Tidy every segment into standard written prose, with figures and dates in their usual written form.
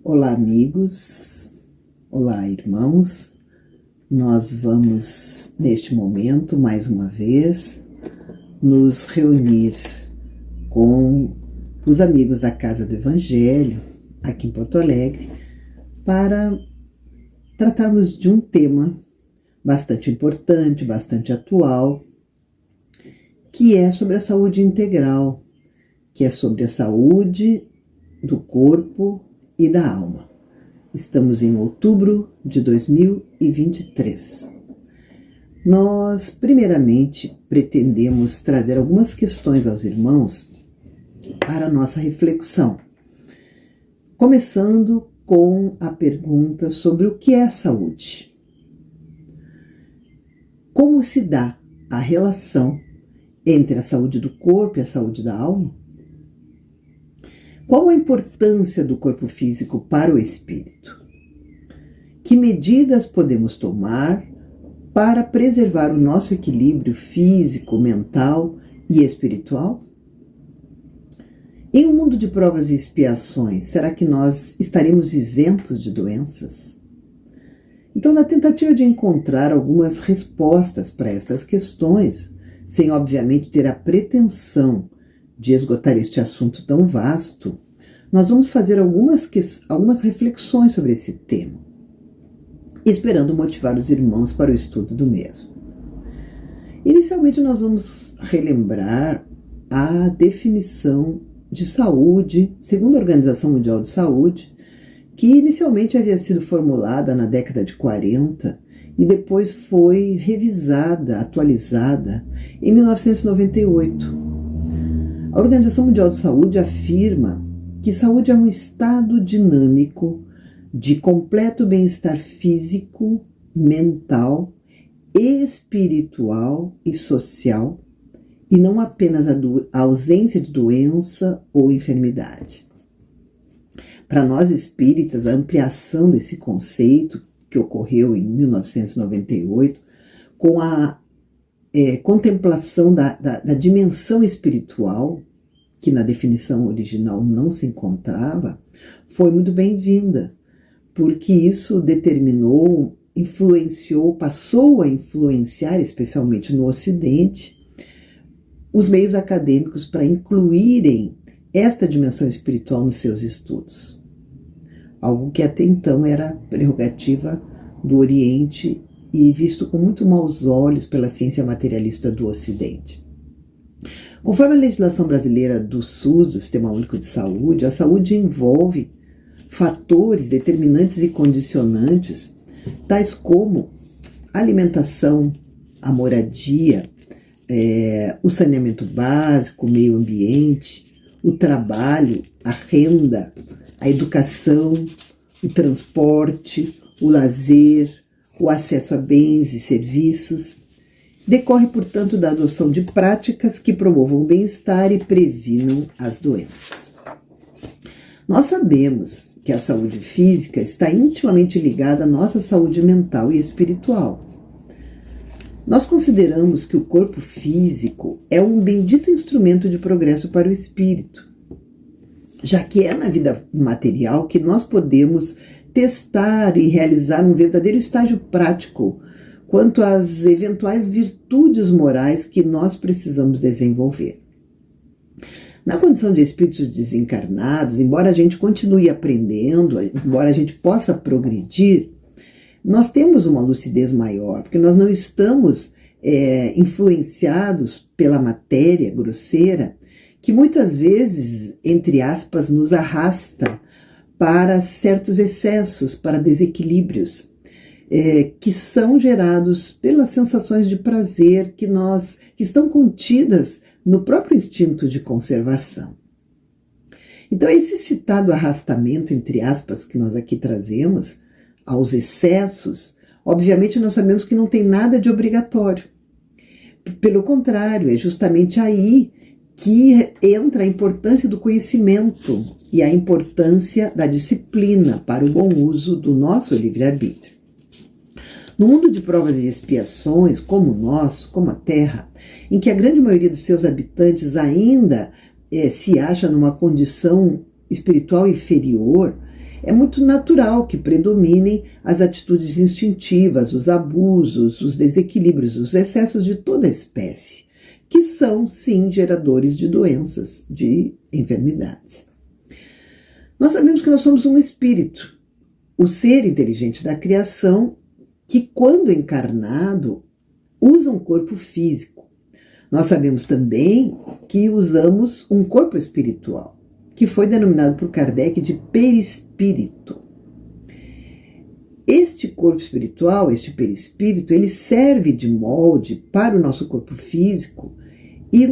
Olá, amigos. Olá, irmãos. Nós vamos, neste momento, mais uma vez, nos reunir com os amigos da Casa do Evangelho, aqui em Porto Alegre, para tratarmos de um tema bastante importante, bastante atual, que é sobre a saúde integral, que é sobre a saúde do corpo e da alma. Estamos em outubro de 2023. Nós, primeiramente, pretendemos trazer algumas questões aos irmãos para a nossa reflexão. Começando com a pergunta sobre o que é a saúde. Como se dá a relação entre a saúde do corpo e a saúde da alma? Qual a importância do corpo físico para o espírito? Que medidas podemos tomar para preservar o nosso equilíbrio físico, mental e espiritual? Em um mundo de provas e expiações, será que nós estaremos isentos de doenças? Então, na tentativa de encontrar algumas respostas para estas questões, sem obviamente ter a pretensão de esgotar este assunto tão vasto, nós vamos fazer algumas reflexões sobre esse tema, esperando motivar os irmãos para o estudo do mesmo. Inicialmente, nós vamos relembrar a definição de saúde, segundo a Organização Mundial de Saúde, que inicialmente havia sido formulada na década de 40 e depois foi revisada, atualizada em 1998. A Organização Mundial de Saúde afirma que saúde é um estado dinâmico de completo bem-estar físico, mental, espiritual e social, e não apenas a ausência de doença ou enfermidade. Para nós espíritas, a ampliação desse conceito, que ocorreu em 1998, com a contemplação da dimensão espiritual, que na definição original não se encontrava, foi muito bem-vinda, porque isso determinou, influenciou, passou a influenciar, especialmente no Ocidente, os meios acadêmicos para incluírem esta dimensão espiritual nos seus estudos. Algo que até então era prerrogativa do Oriente e visto com muito maus olhos pela ciência materialista do Ocidente. Conforme a legislação brasileira do SUS, do Sistema Único de Saúde, a saúde envolve fatores determinantes e condicionantes, tais como a alimentação, a moradia, o saneamento básico, o meio ambiente, o trabalho, a renda, a educação, o transporte, o lazer, o acesso a bens e serviços. Decorre, portanto, da adoção de práticas que promovam o bem-estar e previnam as doenças. Nós sabemos que a saúde física está intimamente ligada à nossa saúde mental e espiritual. Nós consideramos que o corpo físico é um bendito instrumento de progresso para o espírito, já que é na vida material que nós podemos testar e realizar um verdadeiro estágio prático quanto às eventuais virtudes morais que nós precisamos desenvolver. Na condição de espíritos desencarnados, embora a gente continue aprendendo, embora a gente possa progredir, nós temos uma lucidez maior, porque nós não estamos influenciados pela matéria grosseira, que muitas vezes, entre aspas, nos arrasta para certos excessos, para desequilíbrios, que são gerados pelas sensações de prazer que estão contidas no próprio instinto de conservação. Então, esse citado arrastamento, entre aspas, que nós aqui trazemos, aos excessos, obviamente nós sabemos que não tem nada de obrigatório. Pelo contrário, é justamente aí que entra a importância do conhecimento e a importância da disciplina para o bom uso do nosso livre-arbítrio. No mundo de provas e expiações, como o nosso, como a Terra, em que a grande maioria dos seus habitantes ainda se acha numa condição espiritual inferior, é muito natural que predominem as atitudes instintivas, os abusos, os desequilíbrios, os excessos de toda a espécie, que são, sim, geradores de doenças, de enfermidades. Nós sabemos que nós somos um espírito, o ser inteligente da criação, que, quando encarnado, usa um corpo físico. Nós sabemos também que usamos um corpo espiritual, que foi denominado por Kardec de perispírito. Este corpo espiritual, este perispírito, ele serve de molde para o nosso corpo físico e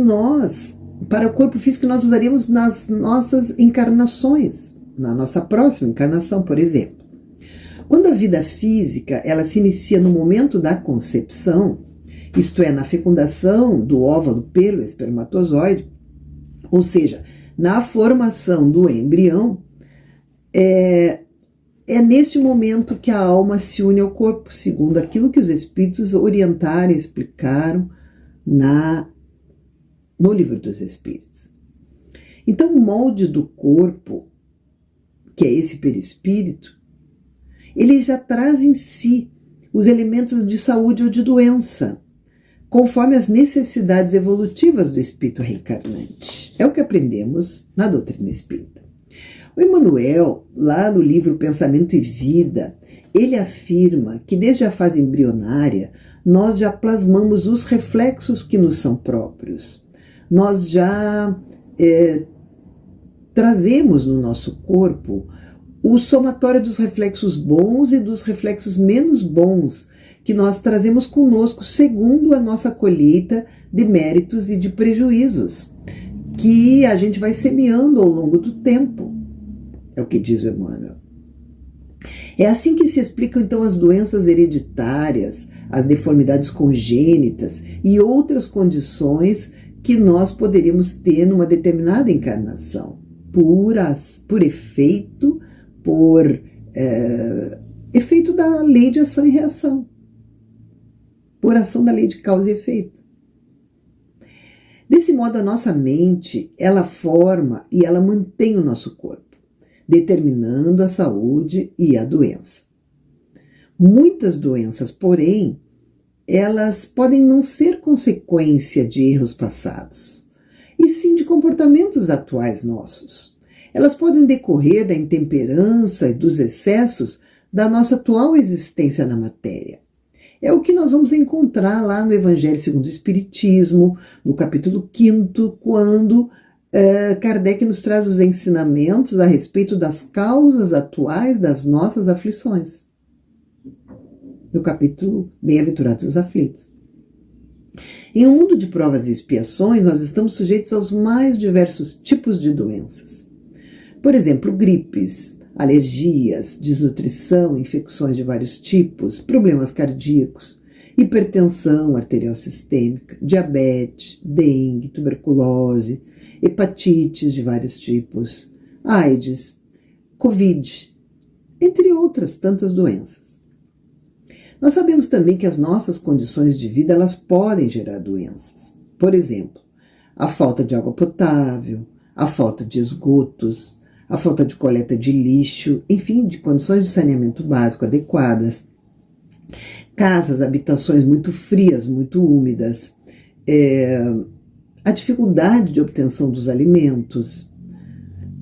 para o corpo físico, nós usaríamos nas nossas encarnações, na nossa próxima encarnação, por exemplo. Quando a vida física ela se inicia no momento da concepção, isto é, na fecundação do óvulo pelo espermatozoide, ou seja, na formação do embrião, é neste momento que a alma se une ao corpo, segundo aquilo que os espíritos orientaram e explicaram no Livro dos Espíritos. Então, o molde do corpo, que é esse perispírito, ele já traz em si os elementos de saúde ou de doença, conforme as necessidades evolutivas do espírito reencarnante. É o que aprendemos na doutrina espírita. O Emmanuel, lá no livro Pensamento e Vida, ele afirma que desde a fase embrionária nós já plasmamos os reflexos que nos são próprios. Nós já trazemos no nosso corpo o somatório dos reflexos bons e dos reflexos menos bons que nós trazemos conosco segundo a nossa colheita de méritos e de prejuízos, que a gente vai semeando ao longo do tempo. É o que diz o Emmanuel. É assim que se explicam então as doenças hereditárias, as deformidades congênitas e outras condições que nós poderíamos ter numa determinada encarnação, por efeito da lei de ação e reação, por ação da lei de causa e efeito. Desse modo, a nossa mente, ela forma e ela mantém o nosso corpo, determinando a saúde e a doença. Muitas doenças, porém, elas podem não ser consequência de erros passados, e sim de comportamentos atuais nossos. Elas podem decorrer da intemperança e dos excessos da nossa atual existência na matéria. É o que nós vamos encontrar lá no Evangelho segundo o Espiritismo, no capítulo 5º, quando Kardec nos traz os ensinamentos a respeito das causas atuais das nossas aflições. No capítulo Bem-aventurados os aflitos. Em um mundo de provas e expiações, nós estamos sujeitos aos mais diversos tipos de doenças. Por exemplo, gripes, alergias, desnutrição, infecções de vários tipos, problemas cardíacos, hipertensão arterial sistêmica, diabetes, dengue, tuberculose, hepatites de vários tipos, AIDS, Covid, entre outras tantas doenças. Nós sabemos também que as nossas condições de vida elas podem gerar doenças. Por exemplo, a falta de água potável, a falta de esgotos, a falta de coleta de lixo, enfim, de condições de saneamento básico adequadas, casas, habitações muito frias, muito úmidas, a dificuldade de obtenção dos alimentos,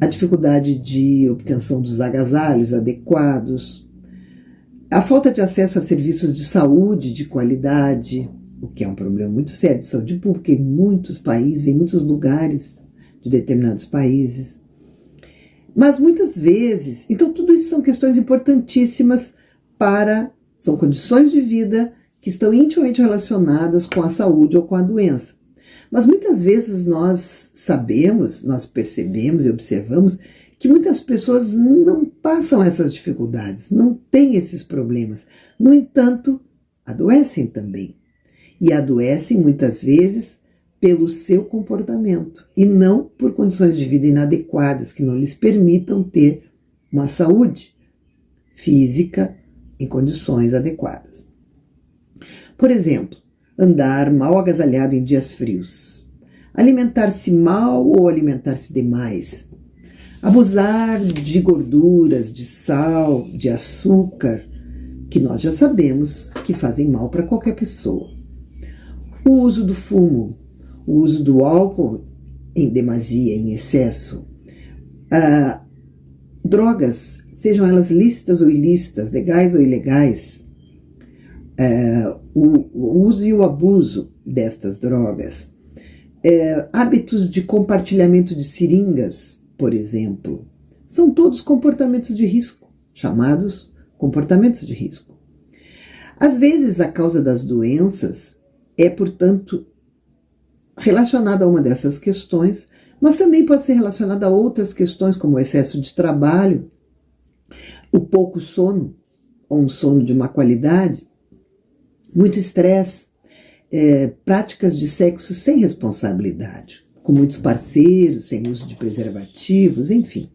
a dificuldade de obtenção dos agasalhos adequados, a falta de acesso a serviços de saúde de qualidade, o que é um problema muito sério de saúde pública em muitos países, em muitos lugares de determinados países. Mas muitas vezes, então tudo isso são questões importantíssimas são condições de vida que estão intimamente relacionadas com a saúde ou com a doença. Mas muitas vezes nós percebemos e observamos que muitas pessoas não passam essas dificuldades, não têm esses problemas. No entanto, adoecem também. E adoecem muitas vezes pelo seu comportamento e não por condições de vida inadequadas que não lhes permitam ter uma saúde física em condições adequadas. Por exemplo, andar mal agasalhado em dias frios, alimentar-se mal ou alimentar-se demais, Abusar de gorduras, de sal, de açúcar, que nós já sabemos que fazem mal para qualquer pessoa. O uso do fumo, o uso do álcool em demasia, em excesso. Drogas, sejam elas lícitas ou ilícitas, legais ou ilegais. O uso e o abuso destas drogas. Hábitos de compartilhamento de seringas, por exemplo, são todos comportamentos de risco, chamados comportamentos de risco. Às vezes, a causa das doenças é, portanto, relacionada a uma dessas questões, mas também pode ser relacionada a outras questões, como o excesso de trabalho, o pouco sono, ou um sono de má qualidade, muito estresse, práticas de sexo sem responsabilidade, com muitos parceiros, sem uso de preservativos, enfim.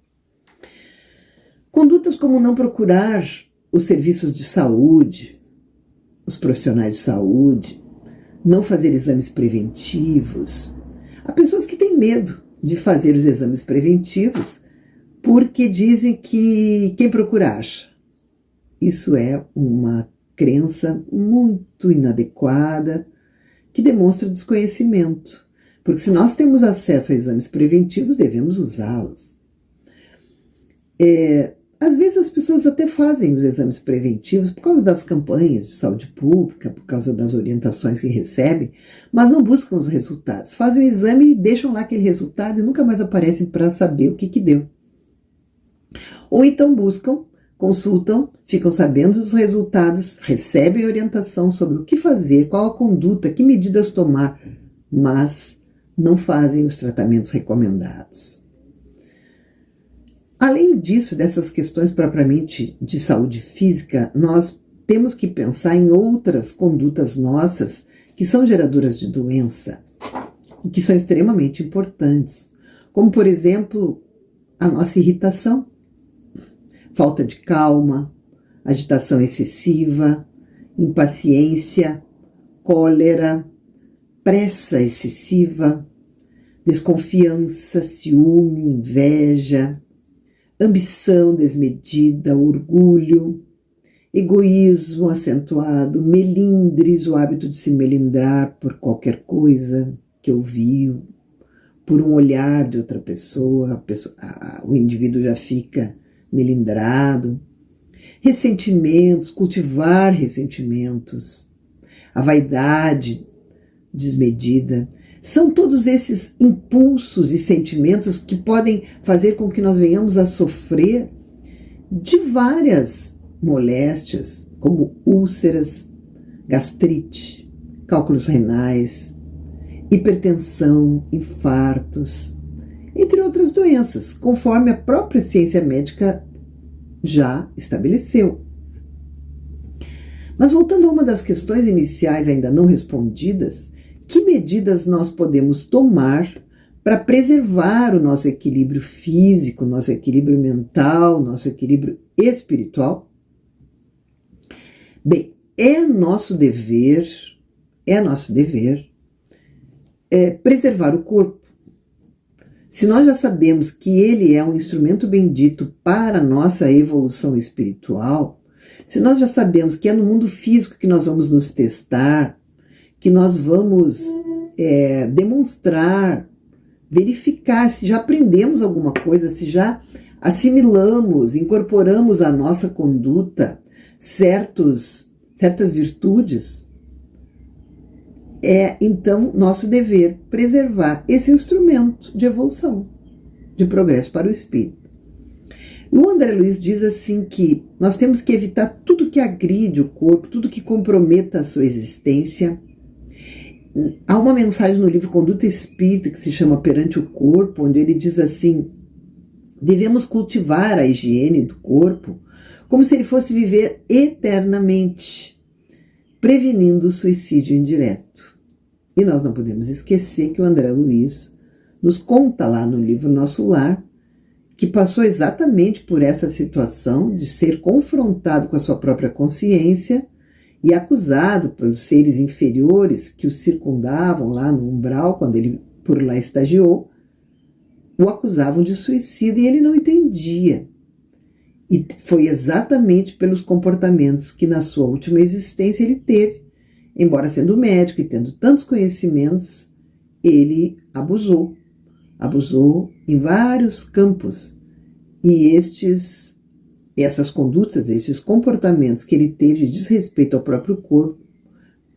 Condutas como não procurar os serviços de saúde, os profissionais de saúde, não fazer exames preventivos. Há pessoas que têm medo de fazer os exames preventivos porque dizem que quem procura acha. Isso é uma crença muito inadequada que demonstra desconhecimento, porque se nós temos acesso a exames preventivos, devemos usá-los. Às vezes as pessoas até fazem os exames preventivos por causa das campanhas de saúde pública, por causa das orientações que recebem, mas não buscam os resultados. Fazem o exame e deixam lá aquele resultado e nunca mais aparecem para saber o que deu. Ou então buscam, consultam, ficam sabendo dos resultados, recebem orientação sobre o que fazer, qual a conduta, que medidas tomar, mas não fazem os tratamentos recomendados. Além disso, dessas questões propriamente de saúde física, nós temos que pensar em outras condutas nossas que são geradoras de doença e que são extremamente importantes, como, por exemplo, a nossa irritação, falta de calma, agitação excessiva, impaciência, cólera, pressa excessiva, desconfiança, ciúme, inveja, ambição desmedida, orgulho, egoísmo acentuado, melindres, o hábito de se melindrar por qualquer coisa que ouviu, por um olhar de outra pessoa, o indivíduo já fica melindrado. Ressentimentos, cultivar ressentimentos, a vaidade desmedida. São todos esses impulsos e sentimentos que podem fazer com que nós venhamos a sofrer de várias moléstias, como úlceras, gastrite, cálculos renais, hipertensão, infartos, entre outras doenças, conforme a própria ciência médica já estabeleceu. Mas voltando a uma das questões iniciais ainda não respondidas, que medidas nós podemos tomar para preservar o nosso equilíbrio físico, nosso equilíbrio mental, nosso equilíbrio espiritual? Bem, é nosso dever preservar o corpo. Se nós já sabemos que ele é um instrumento bendito para a nossa evolução espiritual, se nós já sabemos que é no mundo físico que nós vamos nos testar, que nós vamos demonstrar, verificar se já aprendemos alguma coisa, se já assimilamos, incorporamos à nossa conduta certas virtudes, é então nosso dever preservar esse instrumento de evolução, de progresso para o espírito. O André Luiz diz assim que nós temos que evitar tudo que agride o corpo, tudo que comprometa a sua existência. Há uma mensagem no livro Conduta Espírita que se chama Perante o Corpo, onde ele diz assim: devemos cultivar a higiene do corpo como se ele fosse viver eternamente, prevenindo o suicídio indireto. E nós não podemos esquecer que o André Luiz nos conta lá no livro Nosso Lar que passou exatamente por essa situação de ser confrontado com a sua própria consciência e acusado pelos seres inferiores que o circundavam lá no umbral, quando ele por lá estagiou, o acusavam de suicídio e ele não entendia. E foi exatamente pelos comportamentos que na sua última existência ele teve. Embora sendo médico e tendo tantos conhecimentos, ele abusou. Abusou em vários campos. E essas condutas, esses comportamentos que ele teve de desrespeito ao próprio corpo,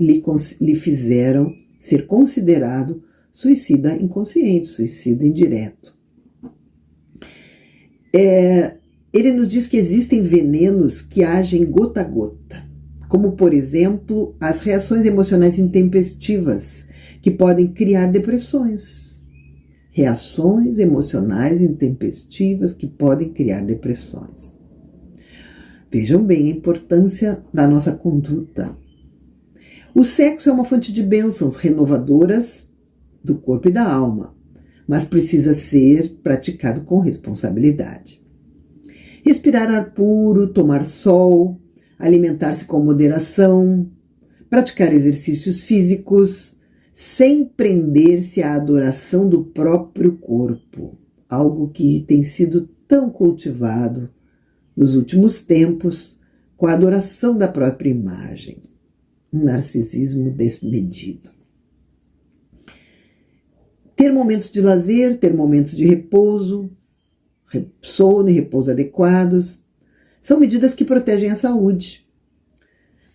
lhe fizeram ser considerado suicida inconsciente, suicida indireto. Ele nos diz que existem venenos que agem gota a gota, como, por exemplo, as reações emocionais intempestivas, que podem criar depressões. Reações emocionais intempestivas que podem criar depressões. Vejam bem a importância da nossa conduta. O sexo é uma fonte de bênçãos renovadoras do corpo e da alma, mas precisa ser praticado com responsabilidade. Respirar ar puro, tomar sol, alimentar-se com moderação, praticar exercícios físicos, sem prender-se à adoração do próprio corpo, algo que tem sido tão cultivado nos últimos tempos com a adoração da própria imagem, um narcisismo desmedido. Ter momentos de lazer, ter momentos de repouso, sono e repouso adequados, são medidas que protegem a saúde.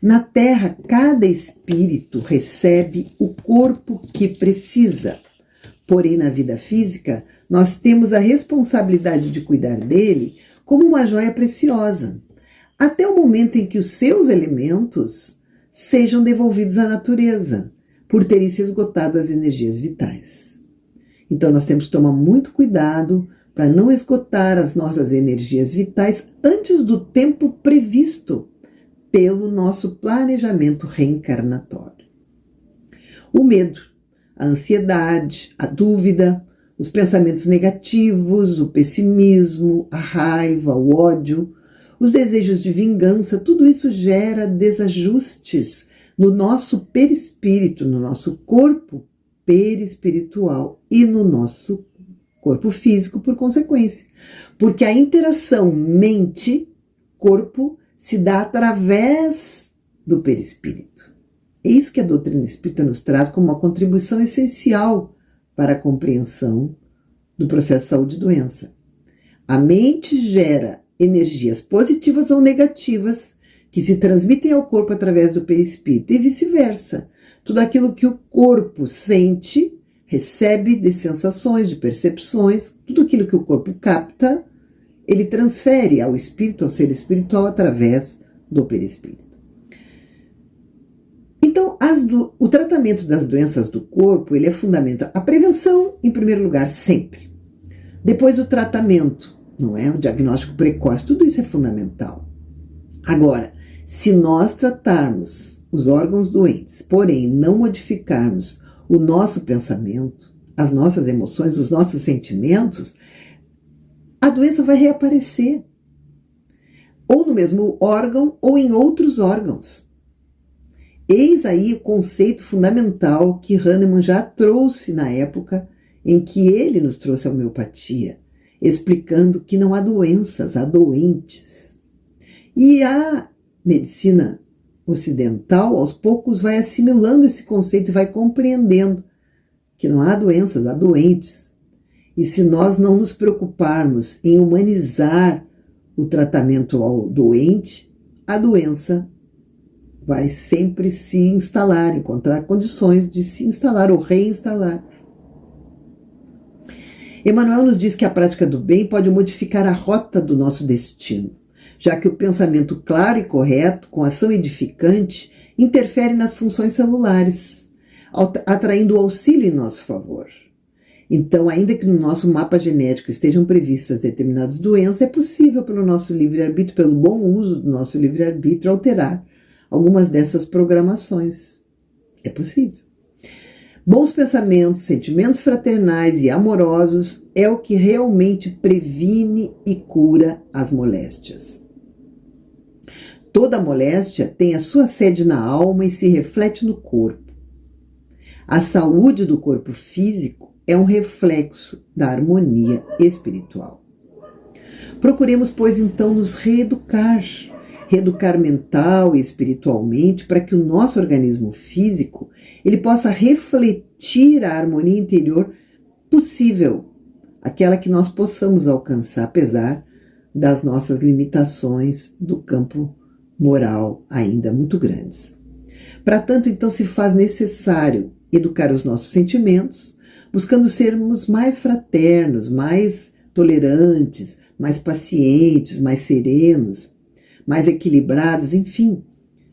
Na Terra, cada espírito recebe o corpo que precisa. Porém, na vida física, nós temos a responsabilidade de cuidar dele como uma joia preciosa, até o momento em que os seus elementos sejam devolvidos à natureza, por terem se esgotado as energias vitais. Então, nós temos que tomar muito cuidado para não esgotar as nossas energias vitais antes do tempo previsto pelo nosso planejamento reencarnatório. O medo, a ansiedade, a dúvida, os pensamentos negativos, o pessimismo, a raiva, o ódio, os desejos de vingança, tudo isso gera desajustes no nosso perispírito, no nosso corpo perispiritual e no nosso corpo físico por consequência. Porque a interação mente-corpo se dá através do perispírito. É isso que a doutrina espírita nos traz como uma contribuição essencial para a compreensão do processo de saúde e doença. A mente gera energias positivas ou negativas que se transmitem ao corpo através do perispírito e vice-versa. Tudo aquilo que o corpo sente, recebe de sensações, de percepções, tudo aquilo que o corpo capta, ele transfere ao espírito, ao ser espiritual, através do perispírito. Então, o tratamento das doenças do corpo, ele é fundamental. A prevenção, em primeiro lugar, sempre. Depois o tratamento, não é? O diagnóstico precoce, tudo isso é fundamental. Agora, se nós tratarmos os órgãos doentes, porém não modificarmos o nosso pensamento, as nossas emoções, os nossos sentimentos, a doença vai reaparecer. Ou no mesmo órgão ou em outros órgãos. Eis aí o conceito fundamental que Hahnemann já trouxe na época em que ele nos trouxe a homeopatia, explicando que não há doenças, há doentes. E a medicina ocidental, aos poucos, vai assimilando esse conceito e vai compreendendo que não há doenças, há doentes. E se nós não nos preocuparmos em humanizar o tratamento ao doente, a doença vai sempre se instalar, encontrar condições de se instalar ou reinstalar. Emmanuel nos diz que a prática do bem pode modificar a rota do nosso destino, já que o pensamento claro e correto, com ação edificante, interfere nas funções celulares, atraindo o auxílio em nosso favor. Então, ainda que no nosso mapa genético estejam previstas determinadas doenças, é possível, pelo nosso livre-arbítrio, pelo bom uso do nosso livre-arbítrio, alterar algumas dessas programações. É possível. Bons pensamentos, sentimentos fraternais e amorosos é o que realmente previne e cura as moléstias. Toda moléstia tem a sua sede na alma e se reflete no corpo. A saúde do corpo físico é um reflexo da harmonia espiritual. Procuremos, pois, então nos reeducar mental e espiritualmente, para que o nosso organismo físico ele possa refletir a harmonia interior possível, aquela que nós possamos alcançar, apesar das nossas limitações do campo moral ainda muito grandes. Para tanto, então, se faz necessário educar os nossos sentimentos, buscando sermos mais fraternos, mais tolerantes, mais pacientes, mais serenos, mais equilibrados, enfim,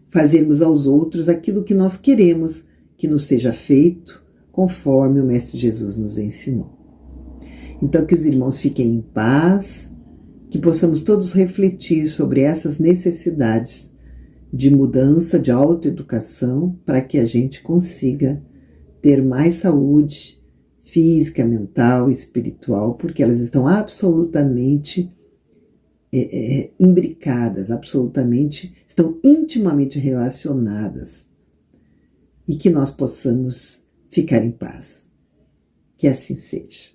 fazermos aos outros aquilo que nós queremos que nos seja feito, conforme o Mestre Jesus nos ensinou. Então, que os irmãos fiquem em paz, que possamos todos refletir sobre essas necessidades de mudança, de autoeducação, para que a gente consiga ter mais saúde física, mental e espiritual, porque elas estão absolutamente imbricadas, estão intimamente relacionadas, e que nós possamos ficar em paz. Que assim seja.